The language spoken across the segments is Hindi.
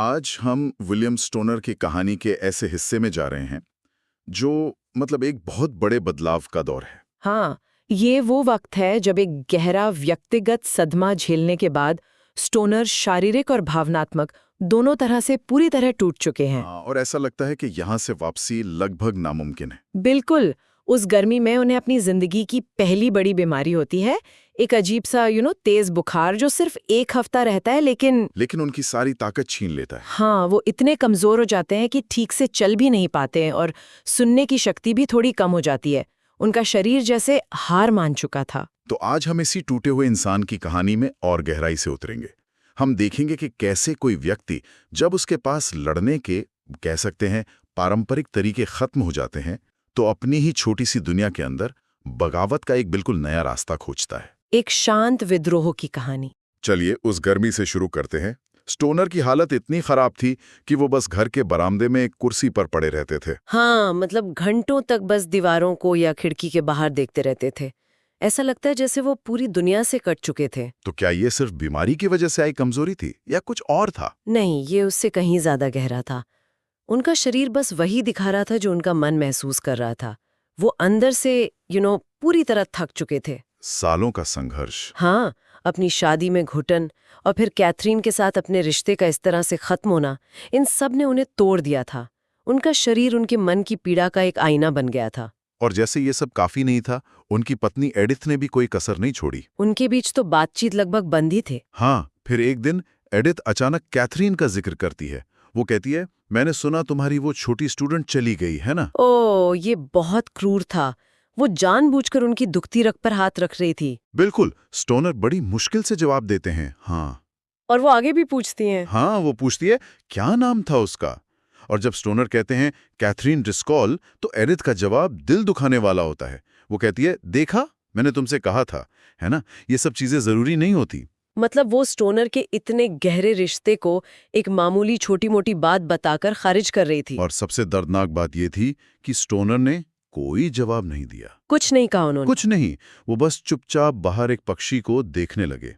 आज हम विलियम स्टोनर की कहानी के ऐसे हिस्से में जा रहे हैं जो एक बहुत बड़े बदलाव का दौर है। हाँ, ये वो वक्त है जब एक गहरा व्यक्तिगत सदमा झेलने के बाद स्टोनर शारीरिक और भावनात्मक दोनों तरह से पूरी तरह टूट चुके हैं। हाँ, और ऐसा लगता है कि यहाँ से वापसी लगभग नामुमकिन है। बिल्कुल, उस गर्मी में उन्हें अपनी जिंदगी की पहली बड़ी बीमारी होती है, एक अजीब सा तेज बुखार जो सिर्फ एक हफ्ता रहता है लेकिन उनकी सारी ताकत छीन लेता है। हाँ, वो इतने कमजोर हो जाते हैं कि ठीक से चल भी नहीं पाते हैं और सुनने की शक्ति भी थोड़ी कम हो जाती है। उनका शरीर जैसे हार मान चुका था। तो आज हम इसी टूटे हुए इंसान की कहानी में और गहराई से उतरेंगे। हम देखेंगे कि कैसे कोई व्यक्ति जब उसके पास लड़ने के कह सकते हैं पारंपरिक तरीके खत्म हो जाते हैं तो अपनी ही छोटी सी दुनिया के अंदर बगावत का एक बिल्कुल नया रास्ता खोजता है। एक शांत विद्रोह की कहानी। चलिए उस गर्मी से शुरू करते हैं। स्टोनर की हालत इतनी खराब थी कि वो बस घर के बरामदे में एक कुर्सी पर पड़े रहते थे। हाँ, मतलब घंटों तक बस दीवारों को या खिड़की के बाहर देखते रहते थे। ऐसा लगता है जैसे वो पूरी दुनिया से कट चुके थे। तो क्या ये सिर्फ बीमारी की वजह से आई कमजोरी थी या कुछ और था? नहीं, ये उससे कहीं ज्यादा गहरा था। उनका शरीर बस वही दिखा रहा था जो उनका मन महसूस कर रहा था। वो अंदर से पूरी तरह थक चुके थे। सालों का संघर्ष। हाँ, अपनी शादी में घुटन और फिर कैथरीन के साथ अपने रिश्ते का इस तरह से खत्म होना, इन सब ने उन्हें तोड़ दिया था। उनका शरीर उनके मन की पीड़ा का एक आईना बन गया था। और जैसे ये सब काफी नहीं था, उनकी पत्नी एडिथ ने भी कोई कसर नहीं छोड़ी। उनके बीच तो बातचीत लगभग बंद ही थे। हाँ, फिर एक दिन एडिथ अचानक कैथरीन का जिक्र करती है। वो कहती है, मैंने सुना तुम्हारी वो छोटी स्टूडेंट चली गई है ना? ओह, ये बहुत क्रूर था। वो जानबूझकर उनकी दुखती रग पर हाथ रख रही थी। बिल्कुल। स्टोनर बड़ी मुश्किल से जवाब देते हैं, हाँ। और वो आगे भी पूछती हैं। हाँ, वो पूछती है क्या नाम था उसका। और जब स्टोनर कहते हैं कैथरीन ड्रिस्कॉल, तो एडिथ का जवाब दिल दुखाने वाला होता है। वो कहती है, देखा, मैंने तुमसे कहा था, है ना, ये सब चीजें जरूरी नहीं होती। मतलब वो स्टोनर के इतने गहरे रिश्ते को एक मामूली छोटी मोटी बात बताकर खारिज कर रही थी। और सबसे दर्दनाक बात ये थी कि स्टोनर ने कोई जवाब नहीं दिया। कुछ नहीं कहा उन्होंने। कुछ नहीं। वो बस चुपचाप बाहर एक पक्षी को देखने लगे।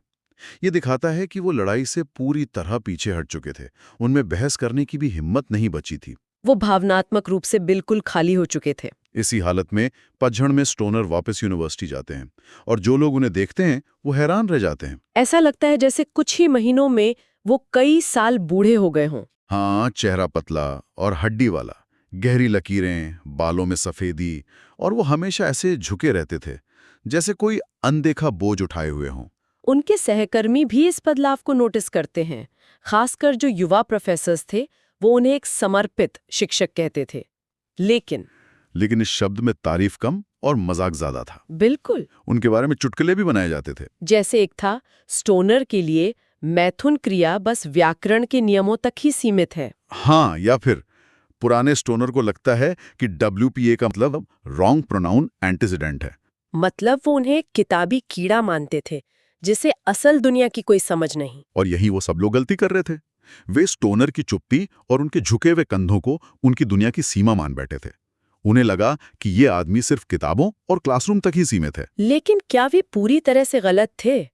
ये दिखाता है कि वो लड़ाई से पूरी तरह पीछे हट चुके थे। उनमें बहस करने की भी हिम्मत नहीं बची थी। वो भावनात्मक रूप से बिल्कुल खाली हो चुके थे। इसी हालत में पतझड़ में स्टोनर वापस यूनिवर्सिटी जाते हैं और जो लोग उन्हें देखते हैं वो हैरान रह जाते हैं। ऐसा लगता है जैसे कुछ ही महीनों में वो कई साल बूढ़े हो गए हों। हाँ, चेहरा पतला और हड्डी वाला, गहरी लकीरें, बालों में सफेदी, और वो हमेशा ऐसे झुके रहते थे जैसे कोई अनदेखा बोझ उठाए हुए हों। उनके सहकर्मी भी इस बदलाव को नोटिस करते हैं। खासकर जो युवा प्रोफेसर्स थे, वो उन्हें एक समर्पित शिक्षक कहते थे। लेकिन इस शब्द में तारीफ कम और मजाक ज्यादा था। बिल्कुल। उनके बारे में चुटकुले भी बनाए जाते थे। जैसे एक था, स्टोनर के लिए मैथुन क्रिया बस व्याकरण के नियमों तक ही सीमित है। हाँ, या फिर पुराने स्टोनर को लगता है कि WPA का मतलब रॉन्ग प्रोनाउन एंटीसीडेंट है। मतलब वो उन्हें किताबी कीड़ा मानते थे जिसे असल दुनिया की कोई समझ नहीं। और यही वो सब लोग गलती कर रहे थे। वे स्टोनर की चुप्पी और उनके झुके हुए कंधों को उनकी दुनिया की सीमा मान बैठे थे। उन्हें लगा कि ये आदमी सिर्फ किताबों और क्लासरूम तक ही सीमित है। लेकिन क्या वे पूरी तरह से गलत थे?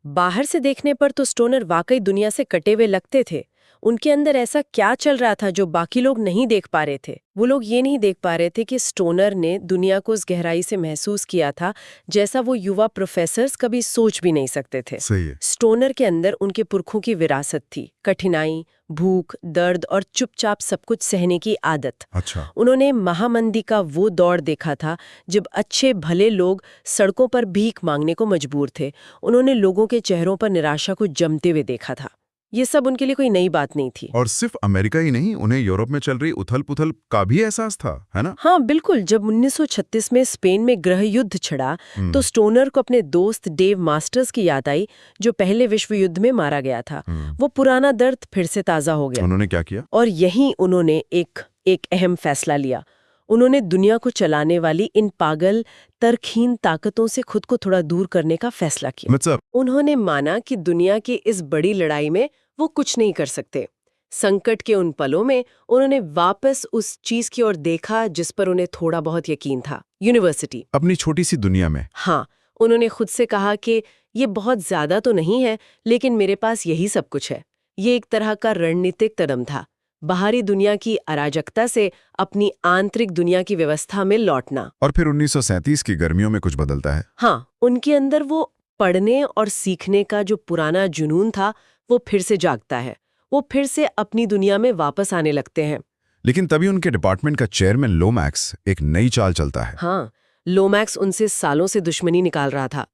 बाहर से देखने पर तो स्टोनर वाकई दुनिया से कटे हुए लगते थे। उनके अंदर ऐसा क्या चल रहा था जो बाकी लोग नहीं देख पा रहे थे? वो लोग ये नहीं देख पा रहे थे कि स्टोनर ने दुनिया को उस गहराई से महसूस किया था जैसा वो युवा प्रोफेसर्स कभी सोच भी नहीं सकते थे। सही है। स्टोनर के अंदर उनके पुरखों की विरासत थी, कठिनाई, भूख, दर्द और चुपचाप सब कुछ सहने की आदत। अच्छा। उन्होंने महामंदी का वो दौर देखा था जब अच्छे भले लोग सड़कों पर भीख मांगने को मजबूर थे। उन्होंने लोगों के चेहरों पर निराशा को जमते हुए देखा था। ये सब उनके लिए कोई नई बात नहीं थी। और सिर्फ अमेरिका ही नहीं, उन्हें यूरोप में चल रही उथल-पुथल का भी एहसास था, है ना? हाँ, बिल्कुल। जब 1936 में स्पेन में गृह युद्ध छिड़ा तो स्टोनर को अपने दोस्त डेव मास्टर्स की याद आई जो पहले विश्व युद्ध में मारा गया था। वो पुराना दर्द फिर से ताजा हो गया। उन्होंने क्या किया? और यहीं उन्होंने एक अहम फैसला लिया। उन्होंने दुनिया को चलाने वाली इन पागल तर्कहीन ताकतों से खुद को थोड़ा दूर करने का फैसला किया। मतलब? उन्होंने माना कि दुनिया की इस बड़ी लड़ाई में वो कुछ नहीं कर सकते। संकट के उन पलों में उन्होंने वापस उस चीज की ओर देखा जिस पर उन्हें थोड़ा बहुत यकीन था, यूनिवर्सिटी। अपनी छोटी सी दुनिया में। हाँ, उन्होंने खुद से कहा कि ये बहुत ज्यादा तो नहीं है, लेकिन मेरे पास यही सब कुछ है। ये एक तरह का रणनीतिक कदम था, बाहरी दुनिया की अराजकता से अपनी आंतरिक दुनिया की व्यवस्था में लौटना। और फिर 1937 की गर्मियों में कुछ बदलता है। हाँ, उनके अंदर वो पढ़ने और सीखने का जो पुराना जुनून था वो फिर से जागता है। वो फिर से अपनी दुनिया में वापस आने लगते हैं। लेकिन तभी उनके डिपार्टमेंट का चेयरमैन लोमैक्स एक नई चाल चलता है। हाँ, लोमैक्स उनसे सालों से दुश्मनी निकाल रहा था।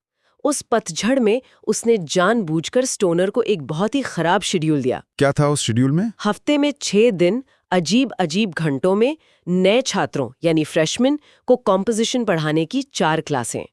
उस पतझड़ में उसने जानबूझकर स्टोनर को एक बहुत ही खराब शेड्यूल दिया। क्या था उस शेड्यूल में? हफ्ते में 6 दिन अजीब अजीब घंटों में नए छात्रों यानी फ्रेशमैन को कॉम्पोजिशन पढ़ाने की 4 क्लासें।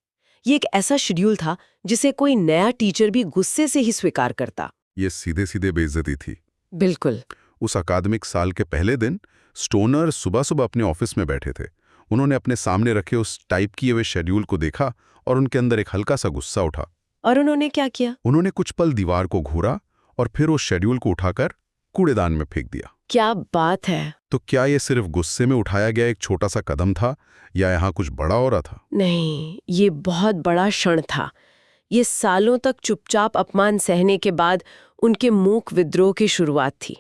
ये एक ऐसा शेड्यूल था जिसे कोई नया टीचर भी गुस्से से ही स्वीकार करता। ये सीधे सीधे बेइज्जती थी। बिल्कुल। उस अकादमिक साल के पहले दिन स्टोनर सुबह सुबह अपने ऑफिस में बैठे थे। उन्होंने अपने सामने रखे उस टाइप किए हुए शेड्यूल को देखा और उनके अंदर एक हल्का सा गुस्सा उठा। और उन्होंने क्या किया? उन्होंने कुछ पल दीवार को घूरा और फिर उस शेड्यूल को उठाकर कूड़ेदान में फेंक दिया। क्या बात है! तो क्या ये सिर्फ गुस्से में उठाया गया एक छोटा सा कदम था या यहाँ कुछ बड़ा हो रहा था? नहीं, ये बहुत बड़ा क्षण था। ये सालों तक चुपचाप अपमान सहने के बाद उनके मूक विद्रोह की शुरुआत थी।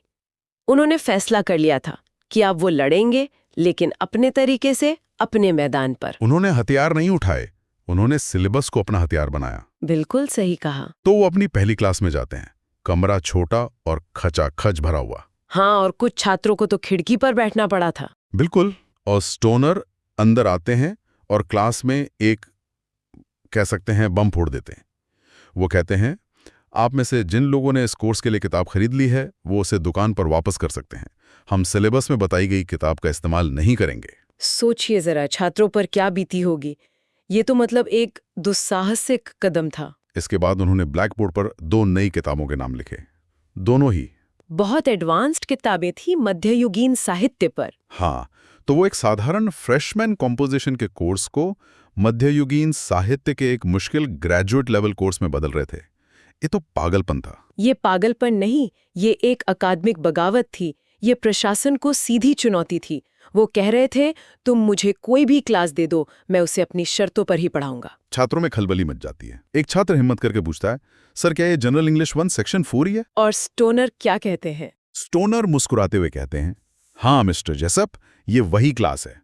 उन्होंने फैसला कर लिया था कि अब वो लड़ेंगे, लेकिन अपने तरीके से, अपने मैदान पर। उन्होंने हथियार नहीं उठाए, उन्होंने सिलेबस को अपना हथियार बनाया। बिल्कुल सही कहा। तो वो अपनी पहली क्लास में जाते हैं। कमरा छोटा और खचाखच भरा हुआ। हाँ, और कुछ छात्रों को तो खिड़की पर बैठना पड़ा था। बिल्कुल। और स्टोनर अंदर आते हैं और क्लास में एक, कह सकते हैं, बम फोड़ देते हैं। वो कहते हैं, आप में से जिन लोगों ने इस कोर्स के लिए किताब खरीद ली है वो उसे दुकान पर वापस कर सकते हैं। हम सिलेबस में बताई गई किताब का इस्तेमाल नहीं करेंगे। सोचिए जरा, छात्रों पर क्या बीती होगी। ये तो मतलब एक दुस्साहसिक कदम था। इसके बाद उन्होंने ब्लैक बोर्ड पर 2 नई किताबों के नाम लिखे। दोनों ही बहुत एडवांस्ड किताबें थी, मध्ययुगीन साहित्य पर। हाँ, तो वो एक साधारण फ्रेशमैन कॉम्पोजिशन के कोर्स को मध्ययुगीन साहित्य के एक मुश्किल ग्रेजुएट लेवल कोर्स में बदल रहे थे। ये तो पागलपन था। ये पागलपन नहीं, ये एक अकादमिक बगावत थी। ये प्रशासन को सीधी चुनौती थी। वो कह रहे थे, तुम मुझे कोई भी क्लास दे दो, मैं उसे अपनी शर्तों पर ही पढ़ाऊंगा। छात्रों में खलबली मच जाती है। एक छात्र हिम्मत करके पूछता है, सर क्या ये जनरल इंग्लिश 1 सेक्शन 4 ही है? और स्टोनर क्या कहते हैं? स्टोनर मुस्कुराते हुए कहते हैं, हाँ मिस्टर जेसप, ये वही क्लास है।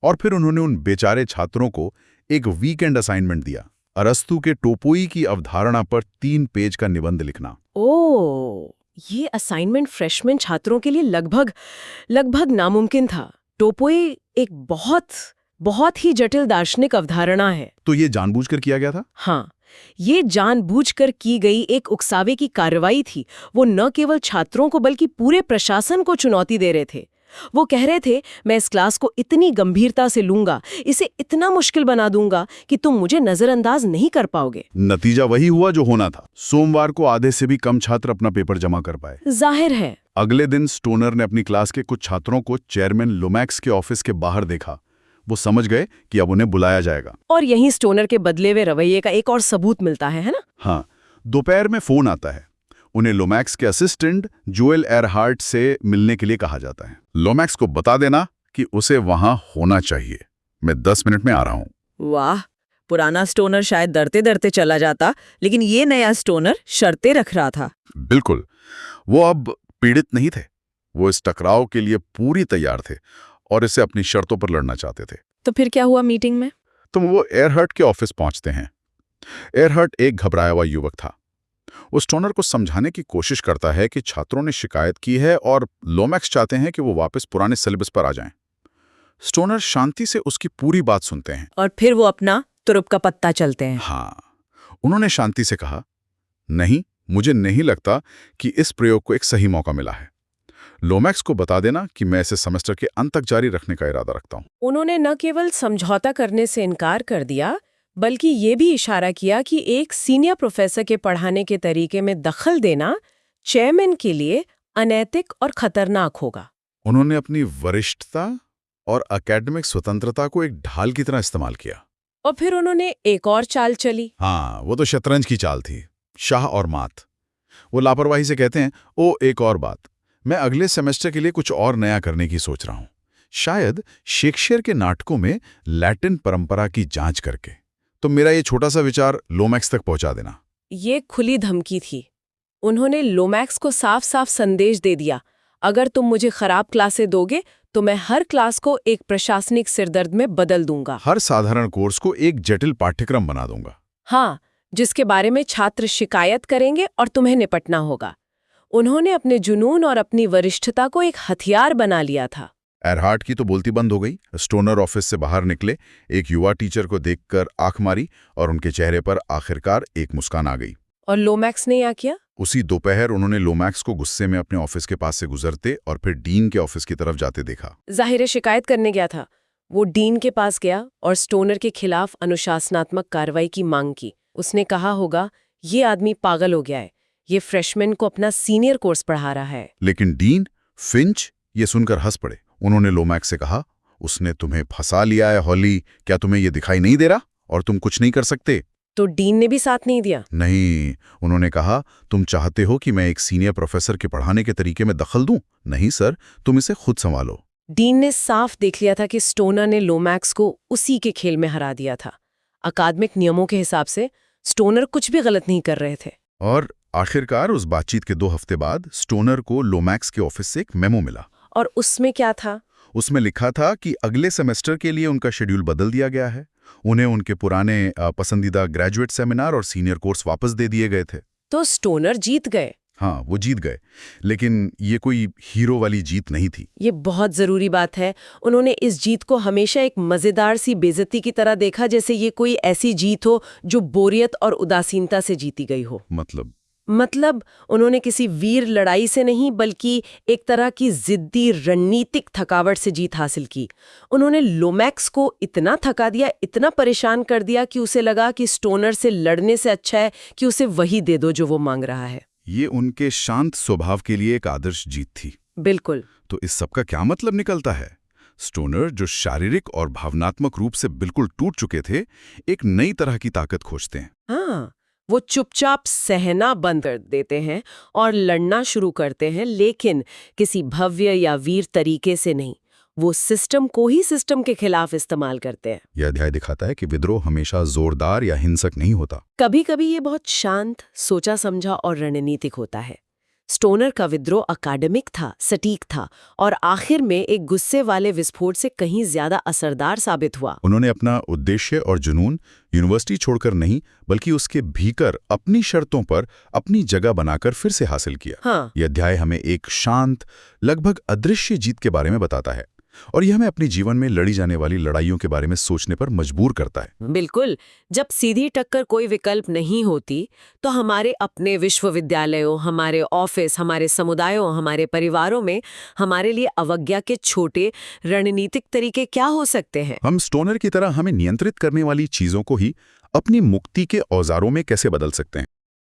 और फिर उन्होंने उन बेचारे छात्रों को एक वीकेंड असाइनमेंट दिया, अरस्तु के टोपोई की अवधारणा पर 3 पेज का निबंध लिखना। ओह, ये असाइनमेंट फ्रेशमैन छात्रों के लिए लगभग नामुमकिन था। टोपोई एक बहुत ही जटिल दार्शनिक अवधारणा है। तो ये जानबूझकर किया गया था? हाँ, ये जानबूझकर की गई एक उकसावे की कार्रवाई थी। वो न केवल छात्रों को बल्कि पूरे प्रशासन को चुनौती दे रहे थे। वो कह रहे थे, मैं इस क्लास को इतनी गंभीरता से लूंगा, इसे इतना मुश्किल बना दूंगा कि तुम मुझे नजरअंदाज नहीं कर पाओगे। नतीजा वही हुआ जो होना था। सोमवार को आधे से भी कम छात्र अपना पेपर जमा कर पाए। जाहिर है। अगले दिन स्टोनर ने अपनी क्लास के कुछ छात्रों को चेयरमैन लोमैक्स के ऑफिस के बाहर देखा। वो समझ गए कि अब उन्हें बुलाया जाएगा। और यहीं स्टोनर के बदले हुए रवैये का एक और सबूत मिलता है ना? हाँ, दोपहर में फोन आता है। उन्हें लोमैक्स के असिस्टेंट जोएल एरहार्ट से मिलने के लिए कहा जाता है। लोमैक्स को बता देना कि उसे वहां होना चाहिए, मैं 10 मिनट में आ रहा हूं। वाह, पुराना स्टोनर शायद डरते डरते चला जाता, लेकिन ये नया स्टोनर शर्तें रख रहा था। बिल्कुल, वो अब पीड़ित नहीं थे। वो इस टकराव के लिए पूरी तैयार थे और इसे अपनी शर्तों पर लड़ना चाहते थे। तो फिर क्या हुआ मीटिंग में? तो वो एरहर्ट के ऑफिस पहुंचते हैं। एरहर्ट एक घबराया हुआ युवक था। वो स्टोनर को समझाने की कोशिश करता है कि छात्रों ने शिकायत की है और लोमैक्स चाहते हैं कि वो वापस पुराने सिलेबस पर आ जाएं। स्टोनर शांति से उसकी पूरी बात सुनते हैं और फिर वो अपना तुरुप का पत्ता चलते हैं। हाँ, उन्होंने शांति से कहा, नहीं, मुझे नहीं लगता कि इस प्रयोग को एक सही मौका मिला है। लोमैक्स को बता देना कि मैं इसे सेमेस्टर के अंत तक जारी रखने का इरादा रखता हूं। उन्होंने न केवल समझौता करने से इनकार कर दिया, बल्कि ये भी इशारा किया कि एक सीनियर प्रोफेसर के पढ़ाने के तरीके में दखल देना चेयरमैन के लिए अनैतिक और खतरनाक होगा। उन्होंने अपनी वरिष्ठता और एकेडमिक स्वतंत्रता को एक ढाल की तरह इस्तेमाल किया। और फिर उन्होंने एक और चाल चली। हाँ, वो तो शतरंज की चाल थी, शाह और मात। वो लापरवाही से कहते हैं, ओ एक और बात, मैं अगले सेमेस्टर के लिए कुछ और नया करने की सोच रहा हूं, शायद शेक्सपियर के नाटकों में लैटिन परंपरा की जांच करके। तो मेरा ये छोटा सा विचार लोमैक्स तक पहुंचा देना। ये खुली धमकी थी। उन्होंने लोमैक्स को साफ-साफ संदेश दे दिया, अगर तुम मुझे खराब क्लासें दोगे तो मैं हर क्लास को एक प्रशासनिक सिरदर्द में बदल दूंगा। हर साधारण कोर्स को एक जटिल पाठ्यक्रम बना दूंगा। हाँ, जिसके बारे में छात्र शिकायत करेंगे और तुम्हें निपटना होगा। उन्होंने अपने जुनून और अपनी वरिष्ठता को एक हथियार बना लिया था। एरहार्ट की तो बोलती बंद हो गई। स्टोनर ऑफिस से बाहर निकले, एक युवा टीचर को देखकर आंख मारी और उनके चेहरे पर आखिरकार एक मुस्कान आ गई। और लोमैक्स ने क्या किया? उसी दोपहर उन्होंने लोमैक्स को गुस्से में अपने ऑफिस के पास से गुजरते और फिर डीन के ऑफिस की तरफ जाते देखा। जाहिर है शिकायत करने गया था। वो डीन के पास गया और स्टोनर के खिलाफ अनुशासनात्मक कार्रवाई की मांग की। उसने कहा होगा, ये आदमी पागल हो गया है, ये फ्रेशमैन को अपना सीनियर कोर्स पढ़ा रहा है। लेकिन डीन, फिंच ये सुनकर हंस पड़े। उन्होंने लोमैक्स से कहा, उसने तुम्हें फंसा लिया है हॉली, क्या तुम्हें ये दिखाई नहीं दे रहा और तुम कुछ नहीं कर सकते? तो डीन ने भी साथ नहीं दिया। नहीं, उन्होंने कहा, तुम चाहते हो कि मैं एक सीनियर प्रोफेसर के पढ़ाने के तरीके में दखल दूं? नहीं सर, तुम इसे खुद संभालो। डीन ने साफ देख लिया था कि स्टोनर ने लोमैक्स को उसी के खेल में हरा दिया था। अकादमिक नियमों के हिसाब से स्टोनर कुछ भी गलत नहीं कर रहे थे। और आखिरकार उस बातचीत के 2 हफ्ते बाद स्टोनर को लोमैक्स के ऑफिस से एक मेमो मिला। और उसमें क्या था? उसमें लिखा था कि अगले सेमेस्टर के लिए उनका शेड्यूल बदल दिया गया है। उन्हें उनके पुराने पसंदीदा ग्रेजुएट सेमिनार और सीनियर कोर्स वापस दे दिए गए थे। तो स्टोनर जीत गए। हाँ, वो जीत गए, लेकिन ये कोई हीरो वाली जीत नहीं थी। ये बहुत जरूरी बात है। उन्होंने इस जीत को हमेशा एक मजेदार सी बेइज्जती की तरह देखा, जैसे ये कोई ऐसी जीत हो जो बोरियत और उदासीनता से जीती गई हो। मतलब उन्होंने किसी वीर लड़ाई से नहीं, बल्कि एक तरह की जिद्दी रणनीतिक थकावट से जीत हासिल की। उन्होंने लोमैक्स को इतना थका दिया, इतना परेशान कर दिया कि उसे लगा कि स्टोनर से लड़ने से अच्छा है कि उसे वही दे दो जो वो मांग रहा है। ये उनके शांत स्वभाव के लिए एक आदर्श जीत थी। बिल्कुल। तो इस सब का क्या मतलब निकलता है? स्टोनर, जो शारीरिक और भावनात्मक रूप से बिल्कुल टूट चुके थे, एक नई तरह की ताकत खोजते हैं। हाँ, वो चुपचाप सहना बंद कर देते हैं और लड़ना शुरू करते हैं, लेकिन किसी भव्य या वीर तरीके से नहीं। वो सिस्टम को ही सिस्टम के खिलाफ इस्तेमाल करते हैं। यह अध्याय दिखाता है कि विद्रोह हमेशा जोरदार या हिंसक नहीं होता। कभी कभी ये बहुत शांत, सोचा समझा और रणनीतिक होता है। स्टोनर का विद्रोह अकादमिक था, सटीक था और आखिर में एक गुस्से वाले विस्फोट से कहीं ज्यादा असरदार साबित हुआ। उन्होंने अपना उद्देश्य और जुनून यूनिवर्सिटी छोड़कर नहीं, बल्कि उसके भीतर अपनी शर्तों पर अपनी जगह बनाकर फिर से हासिल किया। हाँ। यह अध्याय हमें एक शांत, लगभग अदृश्य जीत के बारे में बताता है और यह हमें अपने जीवन में लड़ी जाने वाली लड़ाइयों के बारे में सोचने पर मजबूर करता है। बिल्कुल। जब सीधी टक्कर कोई विकल्प नहीं होती, तो हमारे अपने विश्वविद्यालयों, हमारे ऑफिस, हमारे समुदायों, हमारे परिवारों में हमारे लिए अवज्ञा के छोटे रणनीतिक तरीके क्या हो सकते हैं? हम स्टोनर की तरह हमें नियंत्रित करने वाली चीजों को ही अपनी मुक्ति के औजारों में कैसे बदल सकते हैं?